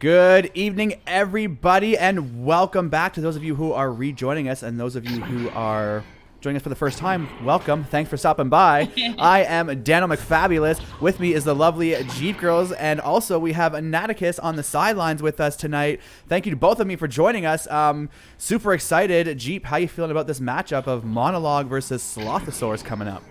Good evening, everybody, and welcome back to those of you who are rejoining us and those of you who are joining us for the first time. Welcome. Thanks for stopping by. I am Dano McFabulous. With me is the lovely Jeepgirlz, and also we have Anaticus on the sidelines with us tonight. Thank you to both of me for joining us. Super excited. Jeep, how you feeling about this matchup of Monologue versus Slothosaurus coming up?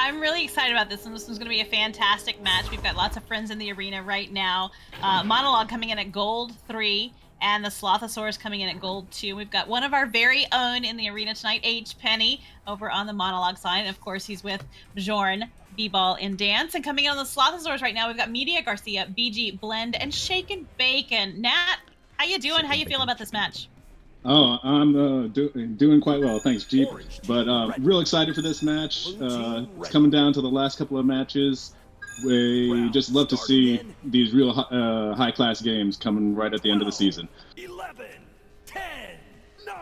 I'm really excited about this, and this one's going to be a fantastic match. We've got lots of friends in the arena right now. Monologue coming in at gold 3, and the Slothosaurus coming in at gold 2. We've got one of our very own in the arena tonight, H. Penny, over on the Monologue side. And of course, he's with Bjorn, B-Ball, and Dance. And coming in on the Slothosaurus right now, we've got Media Garcia, BG, Blend, and Shaken Bacon. Nat, how you doing? How you feel about this match? Oh, I'm doing quite well, thanks, Jeep. But real excited for this match. It's coming down to the last couple of matches. We just love to see these real high-class games coming right at the end of the season. 11, 10, 9,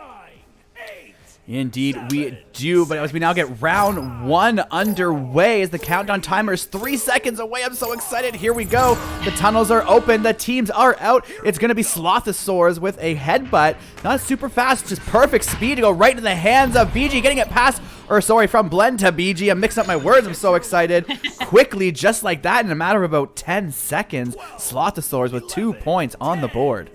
8. Indeed, we do. But as we now get round 1 underway, as the countdown timer is 3 seconds away, I'm so excited. Here we go. The tunnels are open. The teams are out. It's going to be Slothosaurus with a headbutt. Not super fast, just perfect speed to go right into the hands of BG, getting it past, or sorry, from Blend to BG. I'm mixing up my words. I'm so excited. Quickly, just like that, in a matter of about 10 seconds, Slothosaurus with 2 points on the board.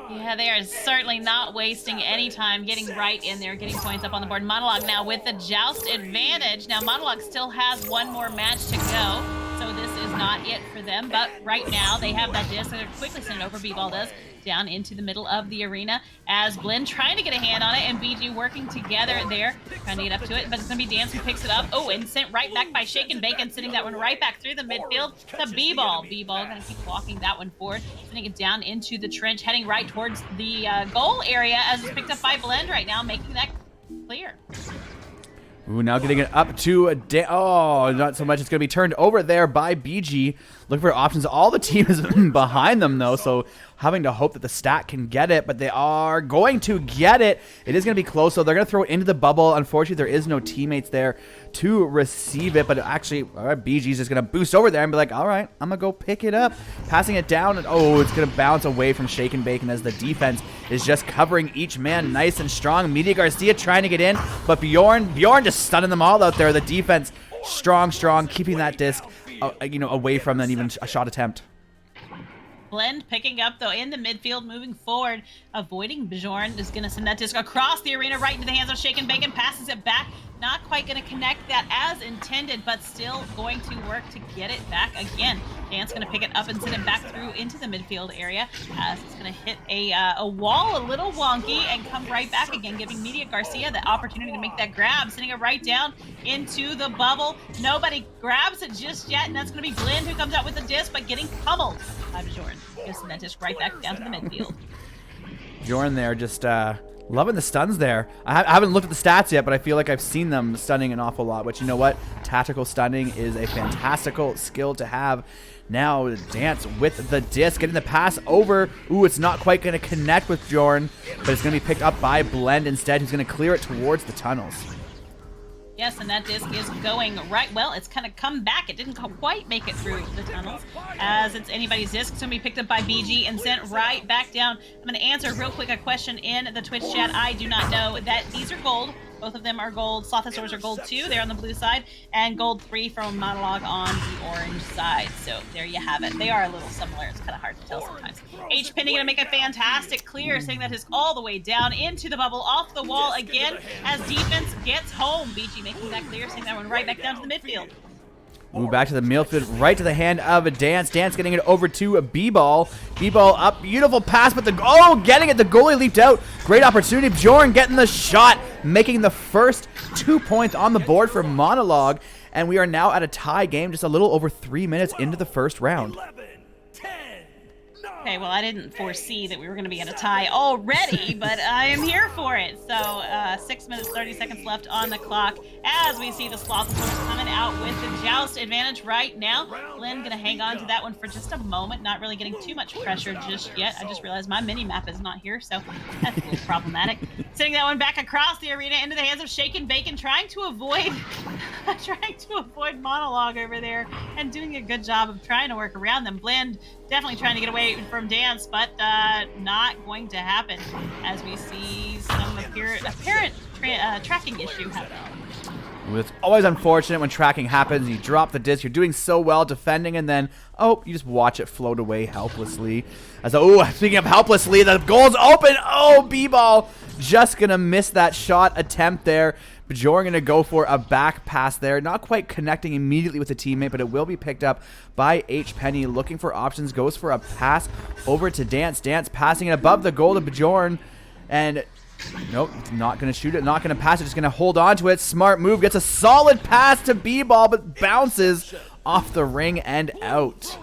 Yeah, they are certainly not wasting any time getting right in there, getting points up on the board. Monologue now with the Joust advantage. Now, Monologue still has one more match to go, so this is not it for them. But right now, they have that disc, so they're quickly send it over, B-Ball does, down into the middle of the arena as Blend trying to get a hand on it and BG working together there, trying to get up to it, but it's going to be Dance who picks it up. Oh, and sent right back by Shaken Bacon, sending that one right back through the midfield to B-Ball. B-Ball going to keep walking that one forward, sending it down into the trench, heading right towards the goal area as it's picked up by Blend right now, making that clear. Ooh, now getting it up to a oh, not so much. It's going to be turned over there by BG. Looking for options. All the team is behind them, though, so having to hope that the stat can get it, but they are going to get it. It is going to be close, so they're going to throw it into the bubble. Unfortunately, there is no teammates there to receive it, but actually, all right, BG's just going to boost over there and be like, all right, I'm going to go pick it up. Passing it down, and oh, it's going to bounce away from Shaken Bacon as the defense is just covering each man nice and strong. Media Garcia trying to get in, but Bjorn just stunning them all out there. The defense strong, keeping that disc away from an even a shot attempt. Blend picking up, though, in the midfield, moving forward, avoiding Bjorn, is going to send that disc across the arena right into the hands of Shaken Bacon, passes it back, not quite going to connect that as intended, but still going to work to get it back again. Dance going to pick it up and send it back through into the midfield area as it's going to hit a wall, a little wonky, and come right back again, giving Media Garcia the opportunity to make that grab, sending it right down into the bubble. Nobody grabs it just yet, and that's going to be Blend who comes out with the disc, but getting pummeled by Bjorn. Just send that disc right back down to the midfield. Bjorn there just loving the stuns there. I haven't looked at the stats yet, but I feel like I've seen them stunning an awful lot. But you know what? Tactical stunning is a fantastical skill to have. Now Dance with the disc, getting the pass over. Ooh, it's not quite going to connect with Bjorn, but it's going to be picked up by Blend instead, who's going to clear it towards the tunnels. Yes, and that disc is going right. Well, it's kind of come back. It didn't quite make it through the tunnels as it's anybody's disc. It's going to be picked up by BG and sent right back down. I'm going to answer real quick a question in the Twitch chat. I do not know that these are gold. Both of them are gold. Slothosaurus are gold 2. They're on the blue side. And gold 3 from Monologue on the orange side. So there you have it. They are a little similar. It's kind of hard to tell sometimes. H. Penny going to make a fantastic clear, sending that disc all the way down into the bubble, off the wall again as defense gets home. BG making that clear, sending that one right back down to the midfield. Move back to the midfield, right to the hand of a Dance. Dance getting it over to a B-Ball. B-Ball up, beautiful pass, but getting it. The goalie leaped out. Great opportunity. Bjorn getting the shot, making the first 2 points on the board for Monologue. And we are now at a tie game, just a little over 3 minutes into the first round. 11, 10, 9. Okay, well, I didn't foresee that we were going to be at a tie already, but I am here for it. So 6 minutes, 30 seconds left on the clock as we see the Slothosaurus coming out with the Joust advantage right now. Lynn going to hang on to that one for just a moment, not really getting too much pressure just yet. I just realized my mini-map is not here, so that's a little problematic. Sending that one back across the arena into the hands of Shaken Bacon, trying to avoid Monologue over there and doing a good job of trying to work around them. Blend definitely trying to get away from Dance, but not going to happen as we see some apparent tracking issue happen. It's always unfortunate when tracking happens. You drop the disc, you're doing so well defending, and then, oh, you just watch it float away helplessly. Speaking of helplessly, the goal's open. Oh, B-ball just going to miss that shot attempt there. Bjorn going to go for a back pass there. Not quite connecting immediately with a teammate, but it will be picked up by H. Penny. Looking for options, goes for a pass over to Dance. Dance passing it above the goal to Bjorn, and nope, not going to shoot it, not going to pass it, just going to hold on to it. Smart move, gets a solid pass to B-ball, but bounces off the ring and out.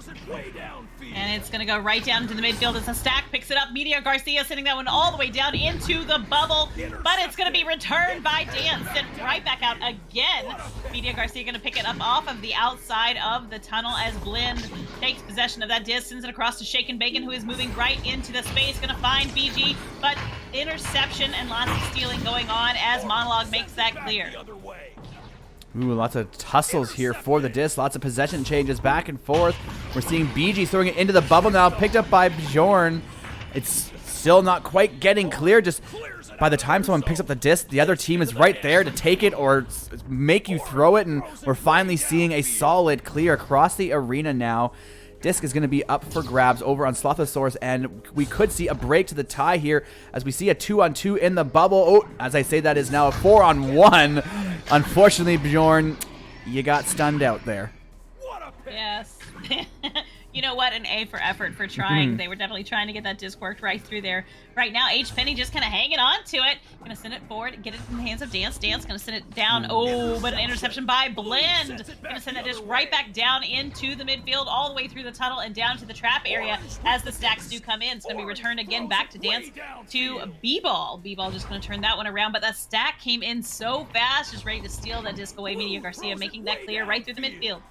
And it's going to go right down to the midfield as the stack picks it up. Media Garcia sending that one all the way down into the bubble, but it's going to be returned by Dance, sent right back out again. Media Garcia going to pick it up off of the outside of the tunnel as Blend takes possession of that disc, sends it across to Shaken Bacon, who is moving right into the space, going to find BG, but interception and lots of stealing going on as Monologue makes that clear. Ooh, lots of tussles here for the disc. Lots of possession changes back and forth. We're seeing BG throwing it into the bubble now, picked up by Bjorn. It's still not quite getting clear. Just by the time someone picks up the disc, the other team is right there to take it or make you throw it, and we're finally seeing a solid clear across the arena now. Disc is going to be up for grabs over on Slothosaurus, and we could see a break to the tie here as we see a 2-on-2 in the bubble. Oh, as I say, that is now a 4-on-1. Unfortunately, Bjorn, you got stunned out there. Yes. You know what? An A for effort for trying. They were definitely trying to get that disc worked right through there. Right now, H. Penny just kind of hanging on to it. Going to send it forward, get it in the hands of Dance. Dance going to send it down. Oh, but an interception by Blend. Going to send that disc right back down into the midfield, all the way through the tunnel and down to the trap area as the stacks do come in. It's going to be returned again back to Dance to B-ball. B-ball just going to turn that one around, but that stack came in so fast, just ready to steal that disc away. Media Garcia making that clear right through the midfield.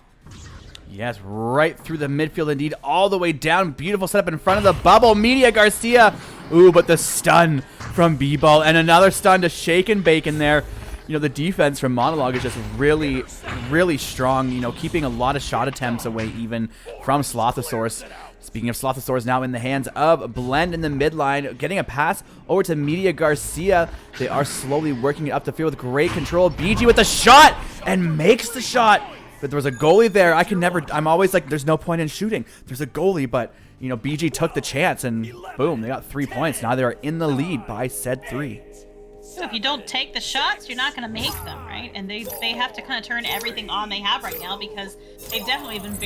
Yes, right through the midfield indeed, all the way down. Beautiful setup in front of the bubble. Media Garcia. Ooh, but the stun from B-ball and another stun to Shaken Bacon there. You know, the defense from Monologue is just really, really strong, you know, keeping a lot of shot attempts away even from Slothosaurus. Speaking of Slothosaurus, now in the hands of Blend in the midline, getting a pass over to Media Garcia. They are slowly working it up the field with great control. BG with the shot and makes the shot. But there was a goalie there. I'm always like, there's no point in shooting. There's a goalie, but, you know, BG took the chance, and boom, they got 3 points. Now they're in the lead by said 3. So if you don't take the shots, you're not going to make them, right? And they have to kind of turn everything on they have right now, because they've definitely been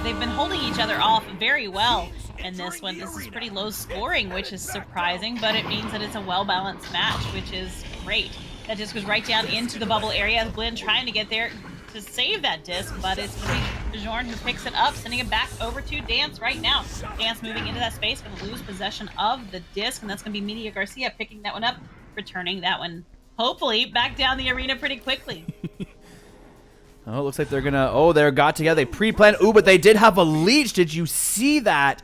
they've been holding each other off very well in this one. This is pretty low scoring, which is surprising, but it means that it's a well-balanced match, which is great. That just goes right down into the bubble area. Blend trying to get there to save that disc, but it's going to be Bjorn who picks it up, sending it back over to Dance right now. Dance moving into that space, going to lose possession of the disc, and that's going to be Media Garcia picking that one up, returning that one, hopefully, back down the arena pretty quickly. Oh, it looks like they're going to, they got together. They pre-planned. Ooh, but they did have a leech. Did you see that?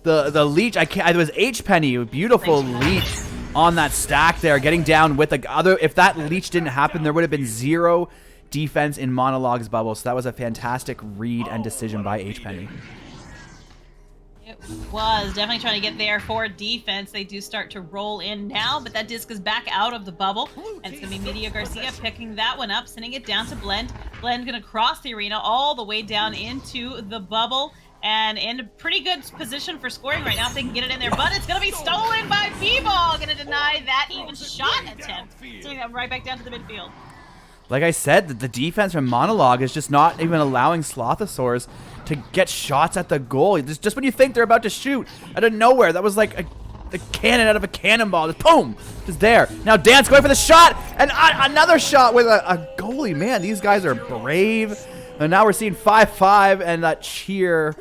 The leech, it was H. Penny, a beautiful leech on that stack there, getting down with the other. If that leech didn't happen, there would have been 0 defense in Monologue's bubble, so that was a fantastic read and decision by H. Penny. It was definitely trying to get there for defense. They do start to roll in now, but that disc is back out of the bubble, and it's going to be Media Garcia picking that one up, sending it down to Blend. Blend going to cross the arena all the way down into the bubble, and in a pretty good position for scoring right now if they can get it in there, but it's going to be stolen by B-Ball. Going to deny that even shot attempt, sending that right back down to the midfield. Like I said, the defense from Monologue is just not even allowing Slothosaurus to get shots at the goal. Just when you think they're about to shoot, out of nowhere, that was like the cannon out of a cannonball. Just boom, just there. Now Dance going for the shot, and another shot with a goalie. Man, these guys are brave. And now we're seeing 5-5, and that cheer.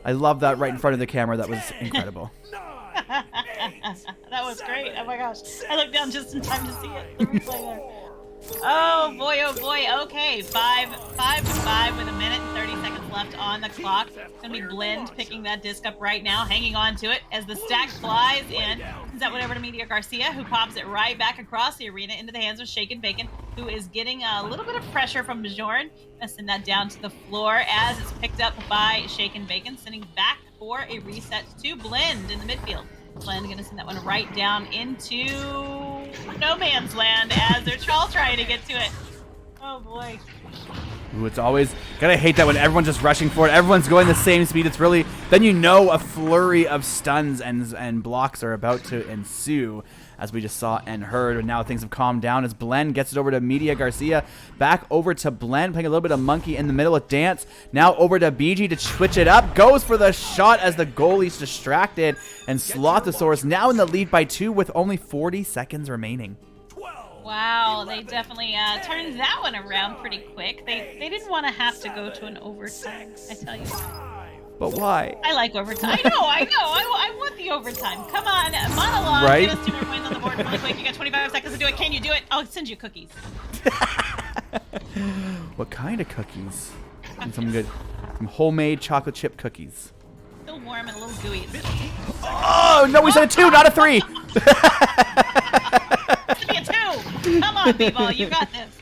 I love that right in front of the camera. That was incredible. That was great. Oh my gosh. I looked down just in time to see it. The replay there. Oh boy, okay. 5-5 with a minute and 30 seconds left on the clock. It's gonna be Blend picking that disc up right now, hanging on to it as the stack flies in. Sends that one over to Media Garcia, who pops it right back across the arena into the hands of Shaken Bacon, who is getting a little bit of pressure from Bjorn. Gonna send that down to the floor as it's picked up by Shaken Bacon, sending back for a reset to Blend in the midfield. Blend gonna send that one right down into no man's land as they're all trying to get to it. Oh boy. Ooh, it's always gotta hate that when everyone's just rushing for it. Everyone's going the same speed. It's really then you know a flurry of stuns and blocks are about to ensue, as we just saw and heard. And now things have calmed down as Blend gets it over to Media Garcia. Back over to Blend, playing a little bit of monkey in the middle with Dance. Now over to BG to switch it up. Goes for the shot as the goalie's distracted. And Slothosaurus now in the lead by 2 with only 40 seconds remaining. Wow, they definitely turned that one around pretty quick. They didn't want to have to go to an overtime, I tell you. But why? I like overtime. I know. I want the overtime. Come on, monologue. Right? Get us 2 more wins on the board really quick. You got 25 seconds to do it. Can you do it? I'll send you cookies. What kind of cookies? And some homemade chocolate chip cookies. Still warm and a little gooey. Oh, no, we said a 2, not a 3. Give me a 2. Come on, B-ball. You got this.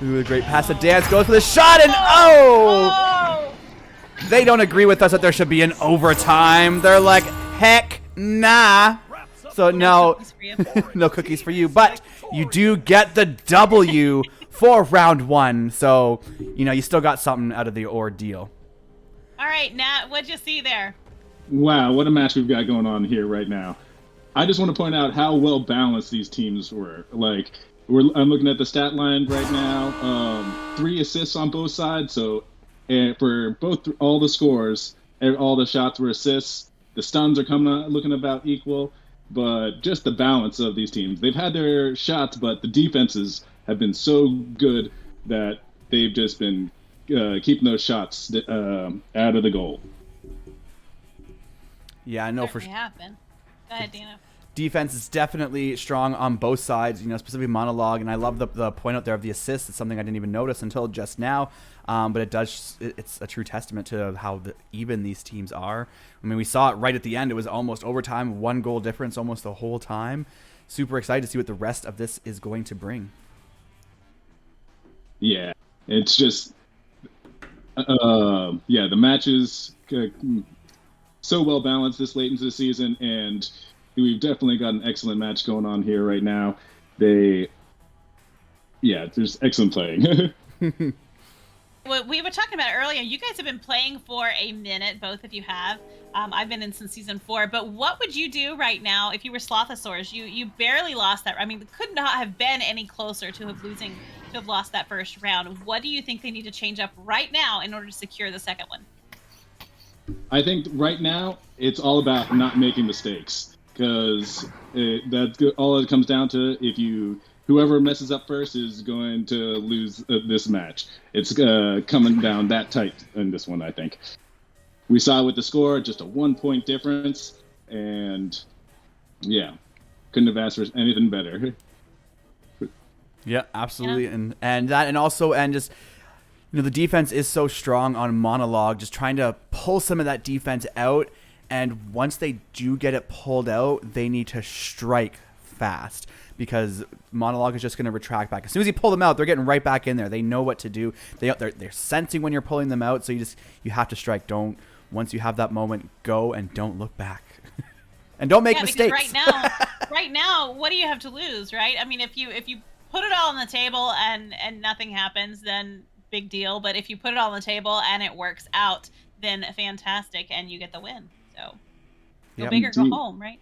Ooh, a great pass to Dance. Goes for the shot and oh! They don't agree with us that there should be an overtime. They're like, heck nah. So no, no cookies for you. But you do get the W for round 1. So, you know, you still got something out of the ordeal. All right, Nat, what'd you see there? Wow, what a match we've got going on here right now. I just want to point out how well balanced these teams were. Like, I'm looking at the stat line right now. 3 assists on both sides. So, for all the scores, all the shots were assists. The stuns are looking about equal. But just the balance of these teams. They've had their shots, but the defenses have been so good that they've just been keeping those shots out of the goal. Yeah, I know for sure. Go ahead, Dano. Defense is definitely strong on both sides, you know, specifically monologue, and I love the point out there of the assist. It's something I didn't even notice until just now, but it's a true testament to how even these teams are. I mean, we saw it right at the end. It was almost overtime, 1 goal difference almost the whole time. Super excited to see what the rest of this is going to bring. Yeah, it's just, the matches so well balanced this late into the season, and we've definitely got an excellent match going on here right now. There's excellent playing. Well, we were talking about it earlier. You guys have been playing for a minute, both of you have. I've been in since season 4. But what would you do right now if you were Slothosaurus? You barely lost that. I mean, it could not have been any closer to have lost that first round. What do you think they need to change up right now in order to secure the second one? I think right now it's all about not making mistakes. Because that's all it comes down to. Whoever messes up first is going to lose this match. It's coming down that tight in this one, I think. We saw with the score, just a 1-point difference, and yeah, couldn't have asked for anything better. Yeah, absolutely, yeah. And just, you know, the defense is so strong on monologue, just trying to pull some of that defense out. And once they do get it pulled out, they need to strike fast because monologue is just going to retract back. As soon as you pull them out, they're getting right back in there. They know what to do. They're sensing when you're pulling them out, so you have to strike. Once you have that moment, go and don't look back. And don't make mistakes. Right now, what do you have to lose, right? I mean, if you put it all on the table and nothing happens, then big deal. But if you put it all on the table and it works out, then fantastic, and you get the win. So go big or go home, right?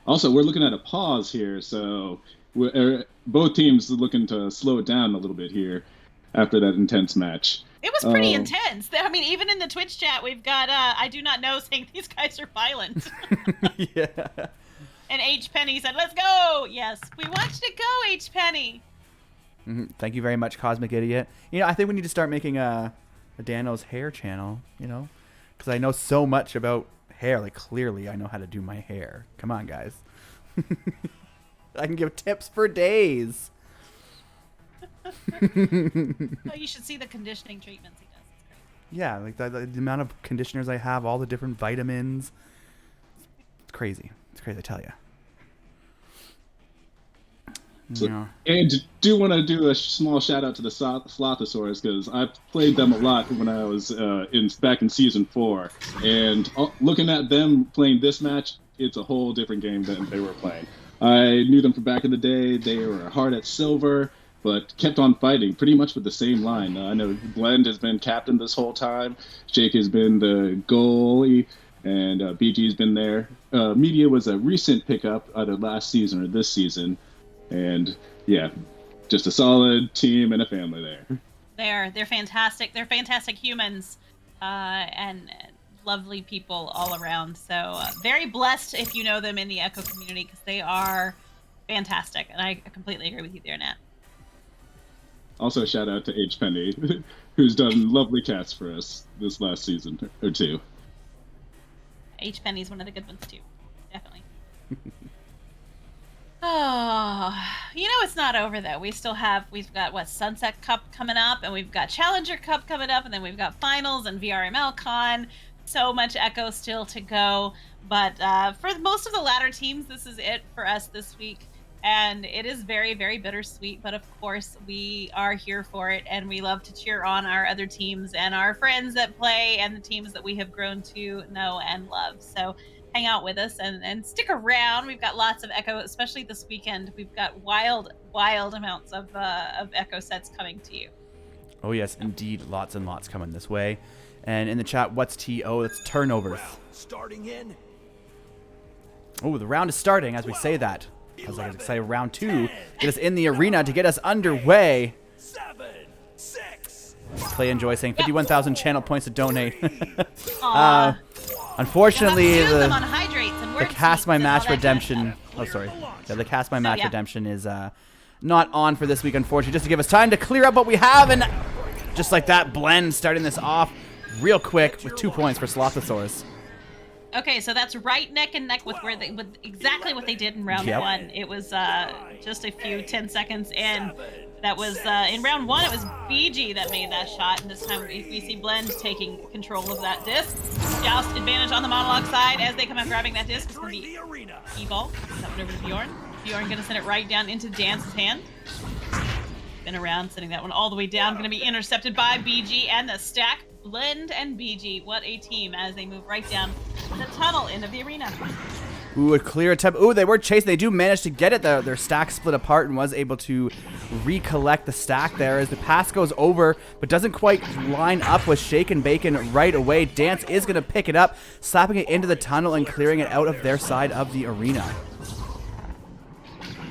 Also, we're looking at a pause here, so both teams are looking to slow it down a little bit here after that intense match. It was pretty intense. I mean, even in the Twitch chat, we've got I do not know saying these guys are violent. Yeah. And H Penny said, "Let's go." Yes, we watched it go, H Penny. Mm-hmm. Thank you very much, Cosmic Idiot. You know, I think we need to start making a Dano's hair channel. You know, because I know so much about hair. Like, clearly I know how to do my hair. Come on, guys. I can give tips for days. Oh, you should see the conditioning treatments he does. It's great. Yeah, like the amount of conditioners I have, all the different vitamins. It's crazy. It's crazy, I tell you. Yeah. And do want to do a small shout out to the Slothosaurus because I played them a lot when I was back in season 4, and looking at them playing this match, it's a whole different game than they were playing. I knew them from back in the day. They were hard at silver, but kept on fighting pretty much with the same line. I know Blend has been captain this whole time. Jake has been the goalie, and BG's been there. Media was a recent pickup either last season or this season. And yeah, just a solid team and a family there. They're fantastic. They're fantastic humans, and lovely people all around. So very blessed if you know them in the Echo community because they are fantastic. And I completely agree with you there, Nat. Also, shout out to H. Penny, who's done lovely cats for us this last season or two. H. Penny's one of the good ones too, definitely. Oh, it's not over though. We've got Sunset Cup coming up, and we've got Challenger Cup coming up, and then we've got Finals and VRML Con. So much Echo still to go, but for most of the latter teams, this is it for us this week, and it is very, very bittersweet. But of course, we are here for it, and we love to cheer on our other teams and our friends that play, and the teams that we have grown to know and love. So hang out with us and stick around. We've got lots of Echo, especially this weekend. We've got wild amounts of Echo sets coming to you. Oh yes, indeed, lots and lots coming this way. And in the chat, what's TO? That's turnovers. Well, starting in. Oh, the round is starting as we say that. I was excited. Round 2, get us in the arena to get us underway. 7, 6. Play Enjoy saying 51,000 channel points to donate. Aw. Unfortunately, them the on hydrates and Cast My and Match all that Redemption. kind of Oh, sorry. Yeah, the Cast My Match yeah. Redemption is not on for this week, unfortunately. Just to give us time to clear up what we have, and just like that, Blend starting this off real quick with 2 points for Slothosaurus. Okay, so that's right neck and neck with exactly what they did in round 1. It was just a few 10 seconds in. That was in round 1. It was BG that made that shot, and this time we see Blend taking control of that disc. Joust advantage on the monologue side as they come out grabbing that disc. It's gonna be E-ball. Coming over to Bjorn. Bjorn gonna send it right down into Dance's hand. Spin around, sending that one all the way down. Gonna be intercepted by BG and the stack. Blend and BG, what a team as they move right down the tunnel into the arena. Ooh, a clear attempt. Ooh, they were chasing. They do manage to get it. Their stack split apart and was able to recollect the stack there as the pass goes over, but doesn't quite line up with Shake and Bacon right away. Dance is going to pick it up, slapping it into the tunnel and clearing it out of their side of the arena.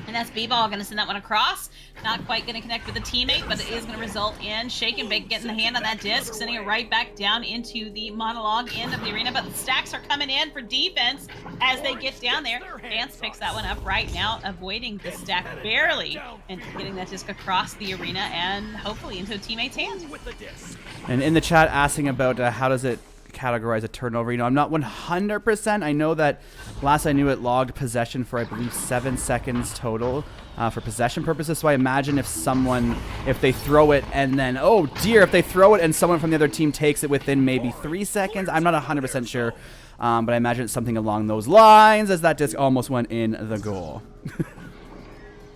And that's B-Ball going to send that one across. Not quite going to connect with a teammate, but it is going to result in Shake and Bake getting the hand on that disc, sending it right back down into the monologue end of the arena. But the stacks are coming in for defense as they get down there. Dance picks that one up right now, avoiding the stack barely and getting that disc across the arena and hopefully into a teammate's hand. And in the chat asking about how does it categorize a turnover. I'm not 100%. I know that last I knew it logged possession for I believe 7 seconds total for possession purposes. So I imagine if they throw it and then, oh dear, if they throw it and someone from the other team takes it within maybe 3 seconds. I'm not 100% sure, but I imagine it's something along those lines as that disc almost went in the goal.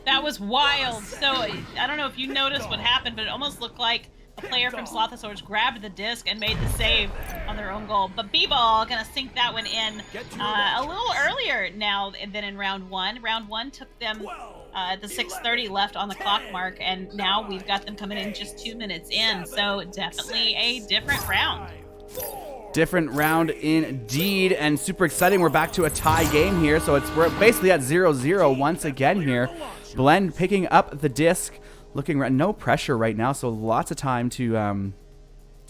That was wild. So I don't know if you noticed what happened, but it almost looked like a player from Slothosaurus grabbed the disc and made the save on their own goal. But B-Ball gonna sink that one in a little earlier now than in round 1. Round 1 took them at the 6:30 left on the clock mark, and now we've got them coming in just 2 minutes in. So definitely a different round. Different round indeed, and super exciting. We're back to a tie game here, so we're basically at 0-0 once again here. Blend picking up the disc. Looking no pressure right now, so lots of time to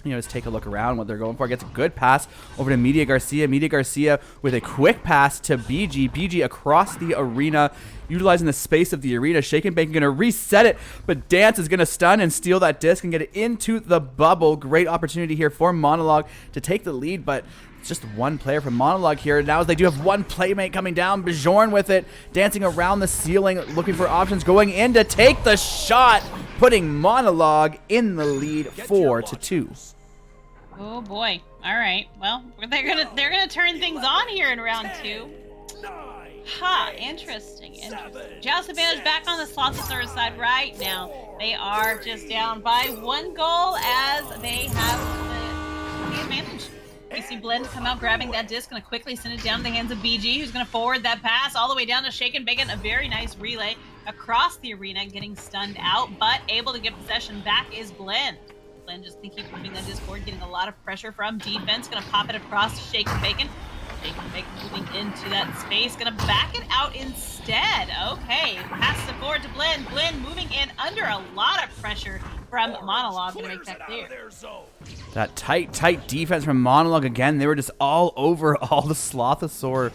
just take a look around what they're going for. Gets a good pass over to Media Garcia. Media Garcia with a quick pass to BG. BG across the arena, utilizing the space of the arena. Shake and Bake going to reset it, but Dance is going to stun and steal that disc and get it into the bubble. Great opportunity here for Monologue to take the lead, but it's just one player from Monologue here. Now they do have one playmate coming down. Bjorn with it, dancing around the ceiling, looking for options, going in to take the shot, putting Monologue in the lead 4-2. Oh boy. All right. Well, they're gonna turn things on here in round 2. 9, Huh, interesting. Joust advantage back on the Slothsaurus side right now. They are just down by 1 goal as they have the advantage. We see Blend come out grabbing that disc, gonna quickly send it down to the hands of BG, who's gonna forward that pass all the way down to Shake and Bacon. A very nice relay across the arena, getting stunned out, but able to get possession back is Blend. Blend just gonna keep moving that disc forward, getting a lot of pressure from defense, gonna pop it across to Shake and Bacon. Shake and Bacon moving into that space, gonna back it out instead. Okay, pass it forward to Blend. Blend moving in under a lot of pressure from Monologue, gonna make that clear. That tight defense from Monologue again. They were just all over all the Slothosaur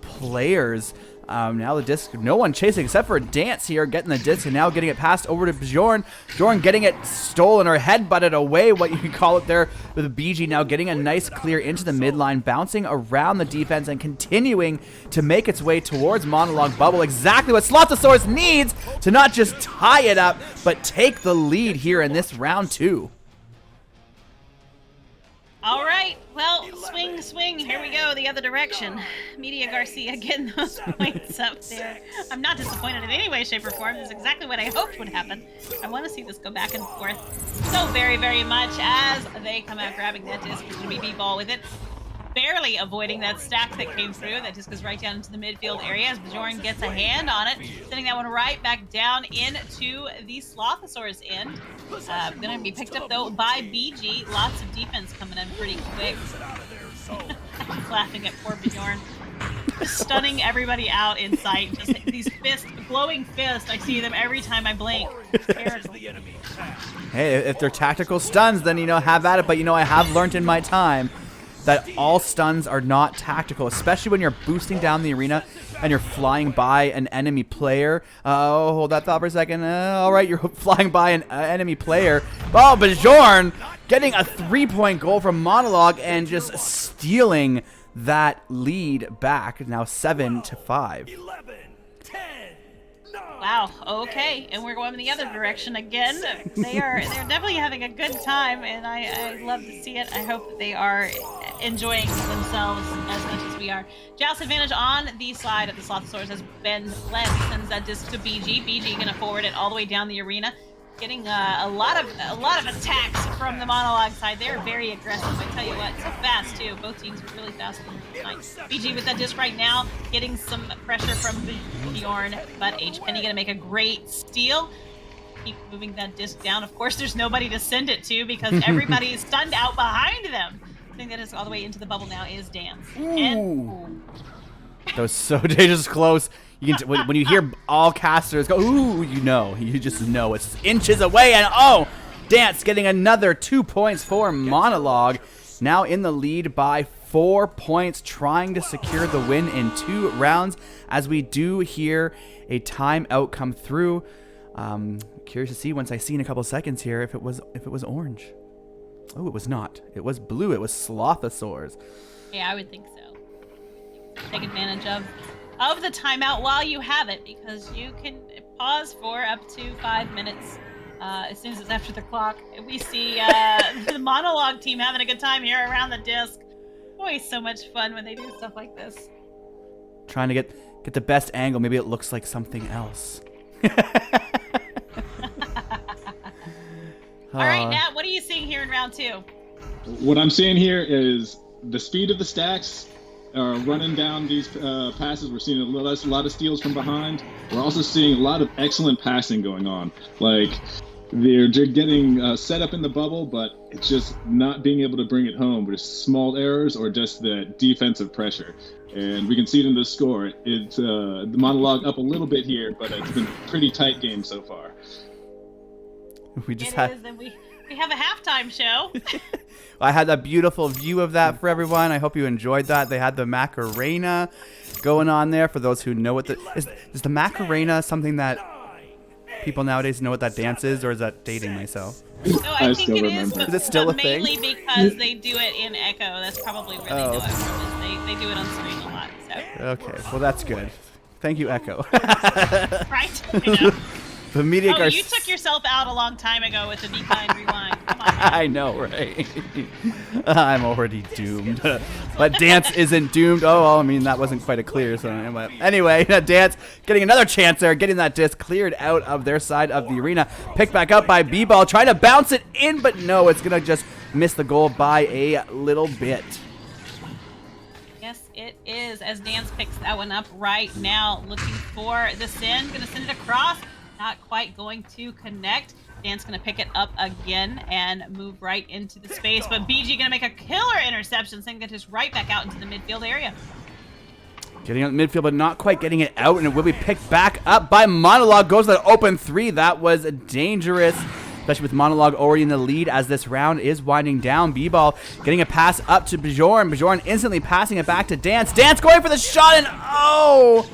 players. Now the disc, no one chasing except for Dance here, getting the disc and now getting it passed over to Bjorn. Bjorn getting it stolen or headbutted away, what you can call it there, with BG now getting a nice clear into the midline, bouncing around the defense and continuing to make its way towards Monologue Bubble. Exactly what Slothosaurus needs to not just tie it up, but take the lead here in this round 2. All right, well, swing, here we go, the other direction. Media Garcia getting those points up there. I'm not disappointed in any way, shape, or form. This is exactly what I hoped would happen. I want to see this go back and forth so very, very much as they come out grabbing that disc. There's going to be B-ball with it. Barely avoiding that stack that came through. That disc goes right down into the midfield area as Bjorn gets a hand on it, sending that one right back down into the Slothosaurus end. Gonna be picked up though by BG. Lots of defense coming in pretty quick. I'm laughing at poor Bjorn. Stunning everybody out in sight. Just these glowing fists. I see them every time I blink. Hey, if they're tactical stuns, then, have at it. But, I have learned in my time that all stuns are not tactical, especially when you're boosting down the arena and you're flying by an enemy player. Oh, hold that thought for a second. All right, you're flying by an enemy player. Oh, Bjorn getting a 3-point goal from Monologue and just stealing that lead back. Now 7-5. 11, 10, 9. Wow. Okay, and we're going in the other direction again. They're definitely having a good time, and I love to see it. I hope that they are enjoying themselves as much as we are. Joust advantage on the side of the Slothosaurus as Ben Len sends that disc to BG. BG gonna forward it all the way down the arena, getting a lot of attacks from the Monologue side. They're very aggressive. I tell you what, so fast too. Both teams are really fast. BG with that disc right now, getting some pressure from Bjorn, but H Penny gonna make a great steal. Keep moving that disc down. Of course, there's nobody to send it to because everybody is stunned out behind them. I think that is all the way into the bubble now is Dance. And, that was so dangerous close. You can when you hear all casters go, ooh, you just know it's inches away. And Dance getting another 2 points for Monologue. Now in the lead by 4 points, trying to secure the win in 2 rounds. As we do hear a timeout come through. Curious to see once I see in a couple seconds here if it was orange. Oh, it was not. It was blue. It was Slothosaurs. Yeah, I would think so. Take advantage of the timeout while you have it, because you can pause for up to 5 minutes as soon as it's after the clock. We see the Monologue team having a good time here around the disc. Always so much fun when they do stuff like this. Trying to get the best angle. Maybe it looks like something else. All right, Nat, what are you seeing here in round 2? What I'm seeing here is the speed of the stacks are running down these passes. We're seeing a lot of steals from behind. We're also seeing a lot of excellent passing going on. Like, they're getting set up in the bubble, but it's just not being able to bring it home with small errors or just the defensive pressure. And we can see it in the score. It's the Monologue up a little bit here, but it's been a pretty tight game so far. We just and we have a halftime show. I had a beautiful view of that for everyone. I hope you enjoyed that. They had the Macarena going on there. For those who know what is the Macarena something that people nowadays know what that dance is, or is that dating myself? No, I think it is, but is it still a thing? Mainly because they do it in Echo. That's probably where they know it from. They do it on screen a lot. So. Okay, well that's good. Thank you, Echo. Right? I know. But Media Oh, you took yourself out a long time ago with the Be Kind Rewind. Come on. I know, right? I'm already doomed. But Dance isn't doomed. Oh, well, I mean, that wasn't quite a clear. So anyway, Dance getting another chance there, getting that disc cleared out of their side of the arena. Picked back up by B-Ball, trying to bounce it in, but no, it's going to just miss the goal by a little bit. Yes, it is, as Dance picks that one up right now, looking for the send. Going to send it across. Not quite going to connect. Dan's going to pick it up again and move right into the space. But BG going to make a killer interception, sending it just right back out into the midfield area. Getting out the midfield, but not quite getting it out, and it will be picked back up by Monologue. Goes to that open three. That was dangerous, especially with Monologue already in the lead as this round is winding down. B-Ball getting a pass up to Bjorn. Bjorn instantly passing it back to Dance. Dance going for the shot, and oh!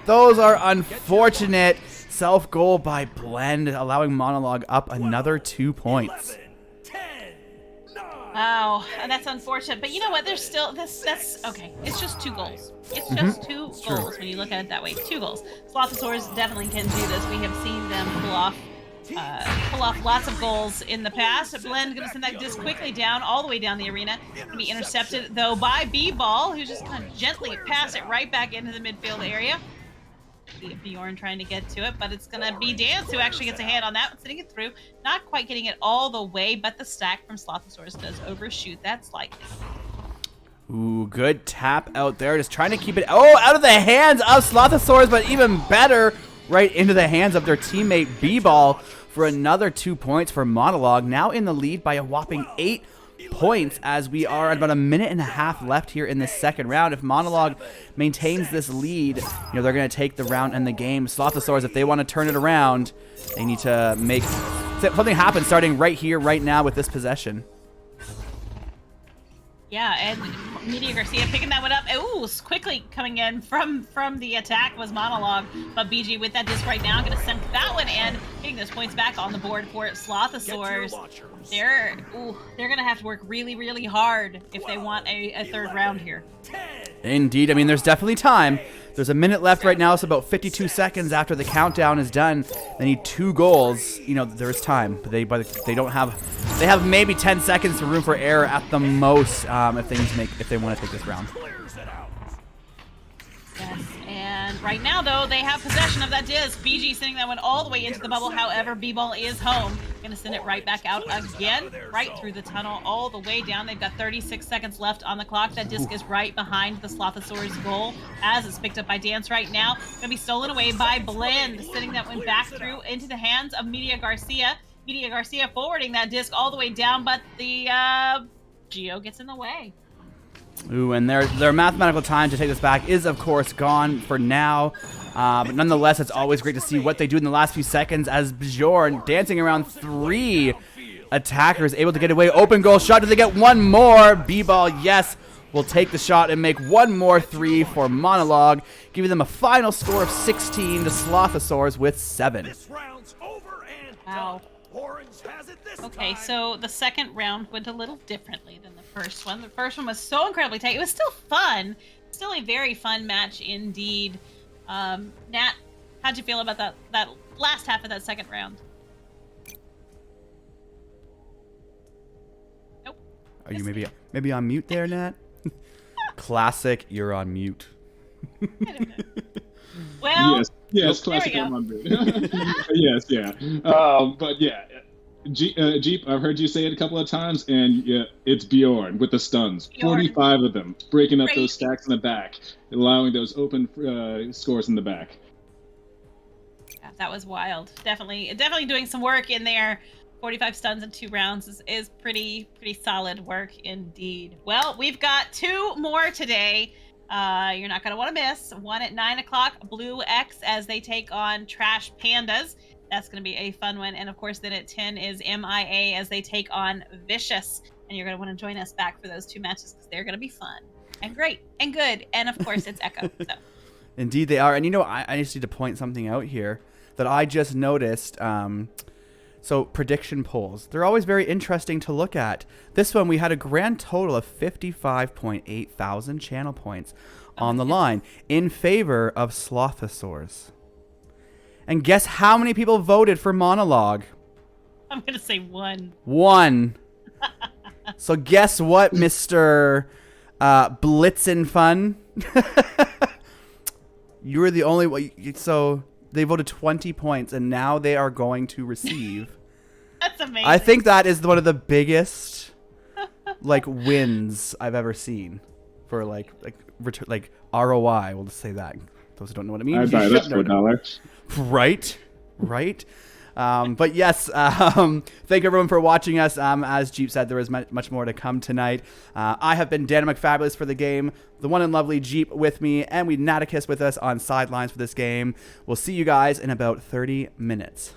Those are unfortunate. Self-goal by Blend, allowing Monologue up another 2 points. 11, 10, 9. Wow, that's unfortunate. But you know what? There's still that's okay. It's just 2 goals. It's just 2 goals when you look at it that way. 2 goals. Slothosaurs definitely can do this. We have seen them pull off lots of goals in the past. Blend gonna send that disc quickly down, all the way down the arena. Gonna be intercepted though by B-Ball, who's just gonna gently pass it right back into the midfield area. Bjorn trying to get to it, but it's gonna be Dance who actually gets a hand on that one, sending it through. Not quite getting it all the way, but the stack from Slothosaurus does overshoot that slightly. Ooh, good tap out there, just trying to keep it out of the hands of Slothosaurus, but even better, right into the hands of their teammate B-Ball for another 2 points for Monologue. Now in the lead by a whopping 8 points, as we are at about 1.5 minutes left here in the second round. If Monologue maintains this lead, they're going to take the round and the game. Slothosaurus, if they want to turn it around, they need to make something happen starting right here, right now with this possession. Yeah, and Media Garcia picking that one up. Ooh, quickly coming in from the attack was Monologue. But BG with that disc right now, going to send that one in, getting those points back on the board for Slothosaurs. They're going to have to work really, really hard if they want a third round here. Indeed. I mean, there's definitely time. There's 1 minute left right now, so about 52 seconds after the countdown is done. They need 2 goals. There's time, but they don't have. They have maybe 10 seconds to room for error at the most if they want to take this round. Yes, and right now though they have possession of that disc. BG sending that one all the way into the bubble. However, B-Ball is home. Gonna send it right back out again, right through the tunnel, all the way down. They've got 36 seconds left on the clock. That disc is right behind the Slothosaurus goal as it's picked up by Dance right now. Gonna be stolen away by Blend, sending that one back through into the hands of Media Garcia. Media Garcia forwarding that disc all the way down, but the Geo gets in the way. Ooh, and their mathematical time to take this back is, of course, gone for now. But nonetheless, it's always great to see what they do in the last few seconds as Bjorn dancing around 3 attackers, able to get away. Open goal shot. Do they get one more? B-Ball, yes, will take the shot and make one more 3 for Monologue, giving them a final score of 16 to Slothosaurs with 7. Wow. Okay, so the second round went a little differently than the first one. The first one was so incredibly tight. It was still fun. Still a very fun match indeed. Nat, how'd you feel about that last half of that second round? Nope. Are you maybe on mute there, Nat? Classic, you're on mute. Well, yes, classic. I'm on mute. Yes, yeah. But yeah, Jeep, I've heard you say it a couple of times, and yeah, it's Bjorn with the stuns. Bjorn. 45 of them, breaking up those stacks in the back, allowing those open scores in the back. Yeah, that was wild. Definitely doing some work in there. 45 stuns in 2 rounds is pretty solid work indeed. Well, we've got 2 more today. You're not going to want to miss. One at 9 o'clock, Blue X as they take on Trash Pandas. That's going to be a fun one. And of course, then at 10 is MIA as they take on Vicious. And you're going to want to join us back for those 2 matches because they're going to be fun and great and good. And of course, it's Echo. So. Indeed, they are. And I just need to point something out here that I just noticed. So prediction polls, they're always very interesting to look at. This one, we had a grand total of 55.8 thousand channel points on the line in favor of Slothosaurs. And guess how many people voted for Monologue? I'm going to say 1. 1. So guess what, Mr. Blitzen Fun? You were the only one. So they voted 20 points, and now they are going to receive. That's amazing. I think that is one of the biggest wins I've ever seen for like ROI. We'll just say that. Those who don't know what it means. I'd buy this for $1. Right. But yes, thank everyone for watching us. As Jeep said, there is much more to come tonight. I have been Dano McFabulous for the game, the one and lovely Jeep with me, and we Naticus with us on sidelines for this game. We'll see you guys in about 30 minutes.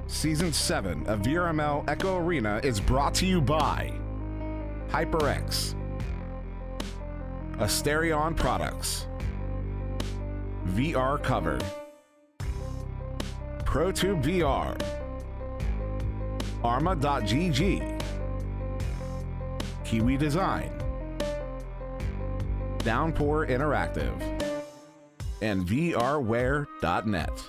Season 7 of VRML Echo Arena is brought to you by HyperX, Asterion Products, VR Cover, ProTube VR, Arma.gg, Kiwi Design, Downpour Interactive, and VRware.net.